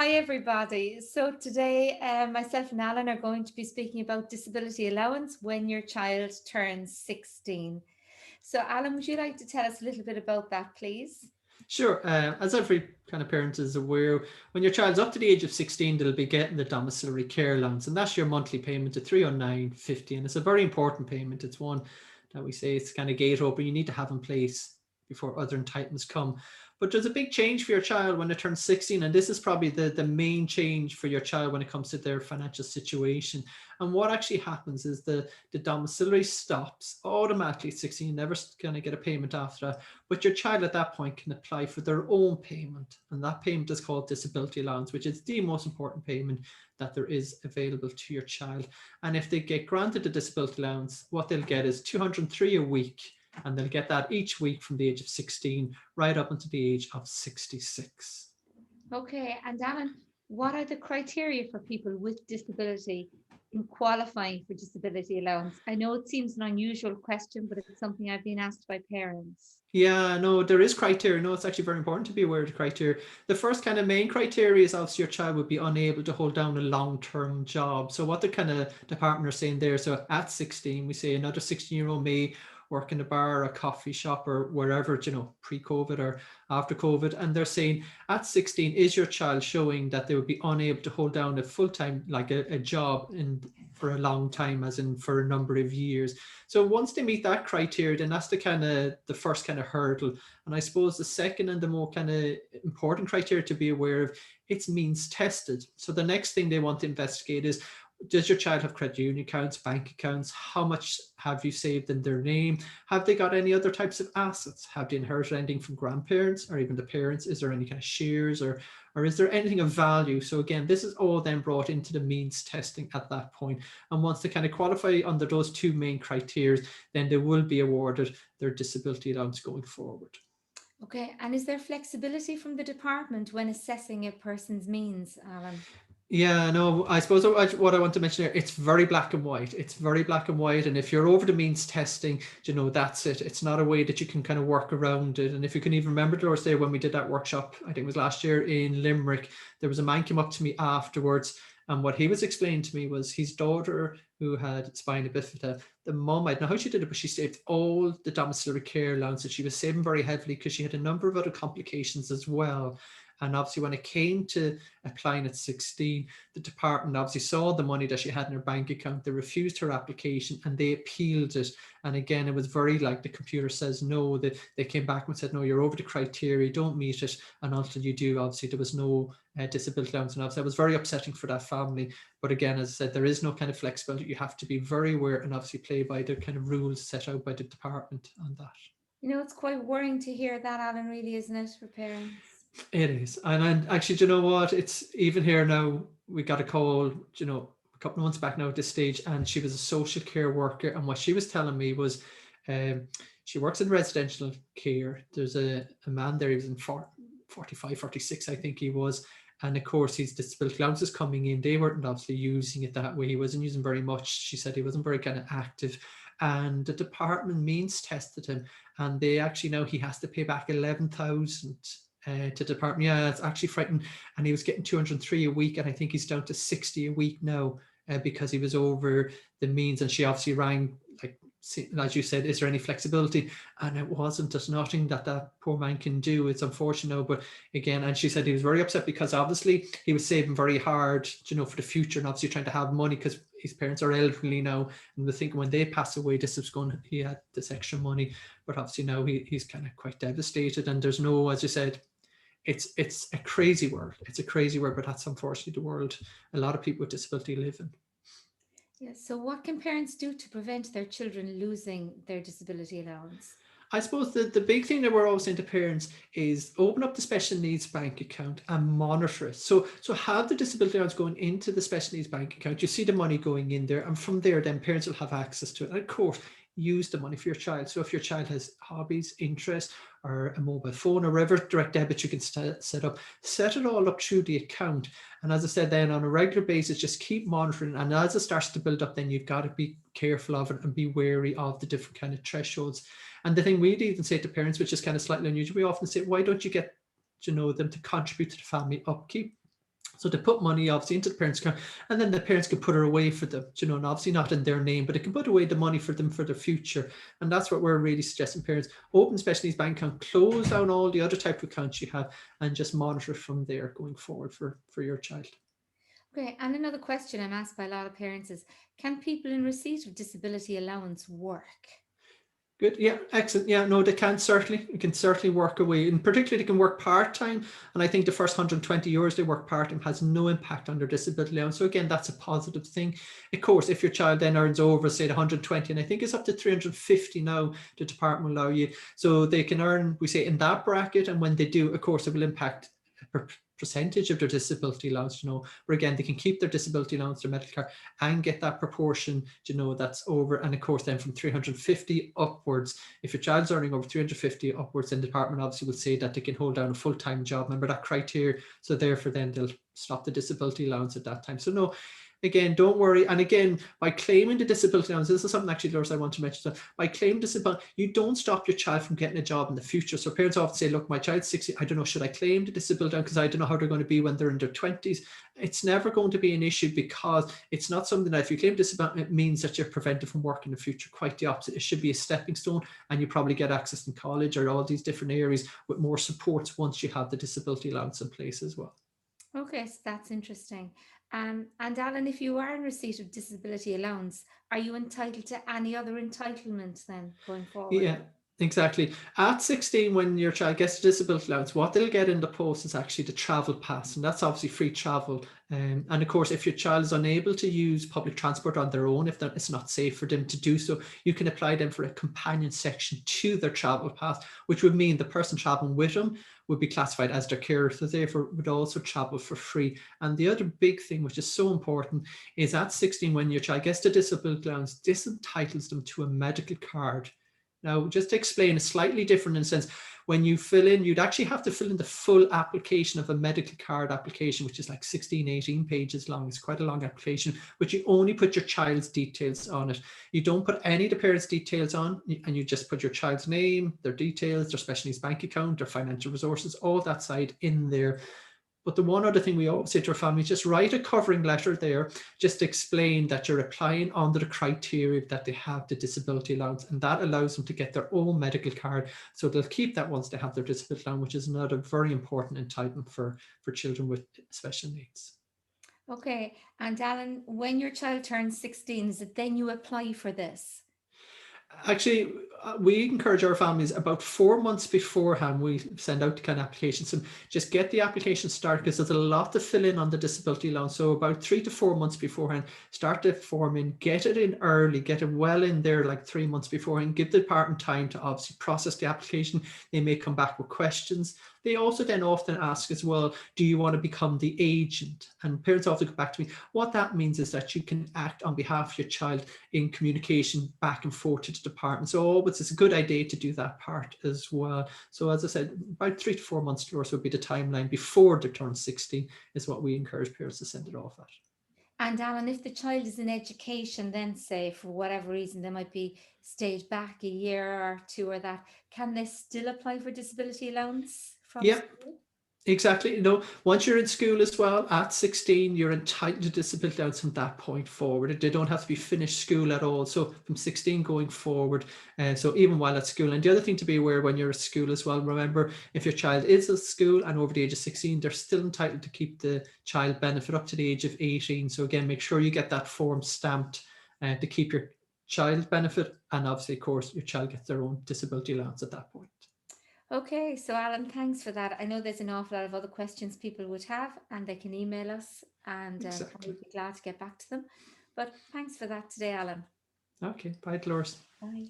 Hi, everybody. So today, myself and Alan are going to be speaking about disability allowance when your child turns 16. So, Alan, would you like to tell us a little bit about that, please? Sure. As every kind of parent is aware, when your child's up to the age of 16, they'll be getting the domiciliary care allowance, and that's your monthly payment of 309.50. And it's a very important payment. It's one that we say it's kind of gate open. You need to have in place before other entitlements come. But there's a big change for your child when they turn 16, and this is probably the main change for your child when it comes to their financial situation. And what actually happens is the domiciliary stops automatically at 16, you never going to get a payment after that. But your child at that point can apply for their own payment, and that payment is called disability allowance, which is the most important payment that there is available to your child. And if they get granted a disability allowance, what they'll get is 203 a week, and they'll get that each week from the age of 16 right up until the age of 66. Okay, and Alan, what are the criteria for people with disability in qualifying for disability allowance? I know it seems an unusual question, but it's something I've been asked by parents. Yeah, no, there is criteria. No, it's actually very important to be aware of the criteria. The first kind of main criteria is obviously your child would be unable to hold down a long-term job. So what the kind of department are saying there, so at 16, we say another 16-year-old may work in a bar, a coffee shop, or wherever, pre-COVID or after COVID. And they're saying at 16, is your child showing that they would be unable to hold down a full-time, like a job for a long time, as in for a number of years. So once they meet that criteria, then that's the first kind of hurdle. And I suppose the second and the more kind of important criteria to be aware of, it's means tested. So the next thing they want to investigate is, does your child have credit union accounts, bank accounts? How much have you saved in their name? Have they got any other types of assets? Have they inherited anything from grandparents or even the parents? Is there any kind of shares, or is there anything of value? So again, this is all then brought into the means testing at that point. And once they kind of qualify under those two main criteria, then they will be awarded their disability allowance going forward. Okay, and is there flexibility from the department when assessing a person's means, Alan? Yeah, no, I suppose what I want to mention here, it's very black and white. It's very black and white. And if you're over the means testing, that's it. It's not a way that you can kind of work around it. And if you can even remember, Dolores, there when we did that workshop, I think it was last year in Limerick, there was a man came up to me afterwards. And what he was explaining to me was his daughter who had spina bifida, the mum, I don't know how she did it, but she saved all the domiciliary care allowance, and she was saving very heavily because she had a number of other complications as well. And obviously, when it came to applying at 16, the department obviously saw the money that she had in her bank account. They refused her application and they appealed it. And again, it was very like the computer says no. They came back and said, no, you're over the criteria, don't meet it. And until you do, obviously, there was no disability allowance. And obviously, that was very upsetting for that family. But again, as I said, there is no kind of flexibility. You have to be very aware and obviously play by the kind of rules set out by the department on that. It's quite worrying to hear that, Alan, really, isn't it, for parents? It is. And actually, do you know what? It's even here now. We got a call, a couple of months back now at this stage, and she was a social care worker. And what she was telling me was um, she works in residential care. There's a man there, he was in 45, 46, I think he was. And of course, his disability allowance is coming in. They weren't obviously using it that way. He wasn't using very much. She said he wasn't very kind of active. And the department means tested him. And they actually now he has to pay back 11,000 to the department. Yeah, it's actually frightening. And he was getting 203 a week, and I think he's down to 60 a week now because he was over the means. And she obviously rang, like, as you said, is there any flexibility? And it wasn't. There's nothing that poor man can do. It's unfortunate, but again, and she said he was very upset because obviously he was saving very hard, for the future, and obviously trying to have money because his parents are elderly now, and we think when they pass away, he had this extra money, but obviously now he's kind of quite devastated, and there's no, as you said, it's a crazy world. It's a crazy world, but that's unfortunately the world a lot of people with disability live in. Yes. So, what can parents do to prevent their children losing their disability allowance? I suppose the big thing that we're always saying to parents is open up the special needs bank account and monitor it. So have the disability allowance going into the special needs bank account. You see the money going in there, and from there, then parents will have access to it. And of course, use the money for your child. So if your child has hobbies, interests, or a mobile phone, or whatever direct debit you can set up, set it all up through the account. And as I said, then on a regular basis, just keep monitoring. And as it starts to build up, then you've got to be careful of it and be wary of the different kind of thresholds. And the thing we'd even say to parents, which is kind of slightly unusual, we often say, why don't you get them to contribute to the family upkeep? So they put money obviously into the parents' account, and then the parents can put it away for them, and obviously not in their name, but it can put away the money for them for their future. And that's what we're really suggesting parents: open special needs bank account, close down all the other type of accounts you have, and just monitor from there going forward for your child. Okay, and another question I'm asked by a lot of parents is, can people in receipt of disability allowance work? Good. Yeah. Excellent. Yeah. No, they can certainly. It can certainly work away, and particularly they can work part time. And I think the first €120 they work part time has no impact on their disability allowance. So again, that's a positive thing. Of course, if your child then earns over, say, the 120, and I think it's up to 350 now, the department will allow you, so they can earn, we say, in that bracket. And when they do, of course, it will impact percentage of their disability allowance, where again they can keep their disability allowance, their medical card, and get that proportion, that's over. And of course, then from 350 upwards, if your child's earning over 350 upwards, then the department obviously will say that they can hold down a full-time job. Remember that criteria. So therefore, then they'll stop the disability allowance at that time. So no, again, don't worry. And again, by claiming the disability allowance, this is something actually, Doris, I want to mention. By claiming disability, you don't stop your child from getting a job in the future. So parents often say, look, my child's 60, I don't know, should I claim the disability because I don't know how they're going to be when they're in their 20s. It's never going to be an issue, because it's not something that if you claim disability, it means that you're prevented from work in the future. Quite the opposite. It should be a stepping stone, and you probably get access in college or all these different areas with more supports once you have the disability allowance in place as well. Okay, so that's interesting. And Alan, if you are in receipt of disability allowance, are you entitled to any other entitlements then going forward? Yeah, exactly. At 16, when your child gets a disability allowance, what they'll get in the post is actually the travel pass, and that's obviously free travel. And of course, if your child is unable to use public transport on their own, if it's not safe for them to do so, you can apply them for a companion section to their travel pass, which would mean the person traveling with them would be classified as their carer, so therefore would also travel for free. And the other big thing, which is so important, is at 16, when your child gets the disability allowance, this entitles them to a medical card. Now, just to explain, it's slightly different in a sense. When you fill in, you'd actually have to fill in the full application of a medical card application, which is like 16, 18 pages long. It's quite a long application, but you only put your child's details on it. You don't put any of the parents' details on, and you just put your child's name, their details, their special needs bank account, their financial resources, all that side in there. But the one other thing we always say to our families, just write a covering letter there, just to explain that you're applying under the criteria that they have the disability allowance, and that allows them to get their own medical card. So they'll keep that once they have their disability allowance, which is another very important entitlement for children with special needs. Okay, and Alan, when your child turns 16, is it then you apply for this? Actually, we encourage our families about 4 months beforehand. We send out the kind of applications, and just get the application started, because there's a lot to fill in on the disability allowance. So about 3 to 4 months beforehand, start the form in, get it in early, get it well in there like 3 months beforehand. Give the department time to obviously process the application. They may come back with questions. They also then often ask as well, do you want to become the agent? And parents often come back to me. What that means is that you can act on behalf of your child in communication back and forth to the department. So always it's a good idea to do that part as well. So as I said, about 3 to 4 months, Dolores, would be the timeline before they turn 16 is what we encourage parents to send it off at. And Alan, if the child is in education, then say for whatever reason they might be stayed back a year or two or that, can they still apply for disability allowance from Yeah, school? exactly. Once you're in school as well, at 16, you're entitled to disability allowance from that point forward. They don't have to be finished school at all. So from 16 going forward, so even while at school. And the other thing to be aware when you're at school as well, remember, if your child is at school and over the age of 16, they're still entitled to keep the child benefit up to the age of 18. So again, make sure you get that form stamped to keep your child benefit. And obviously, of course, your child gets their own disability allowance at that point. Okay, so Alan, thanks for that. I know there's an awful lot of other questions people would have, and they can email us, and Exactly. we'd be glad to get back to them. But thanks for that today, Alan. Okay. Bye, Dolores. Bye.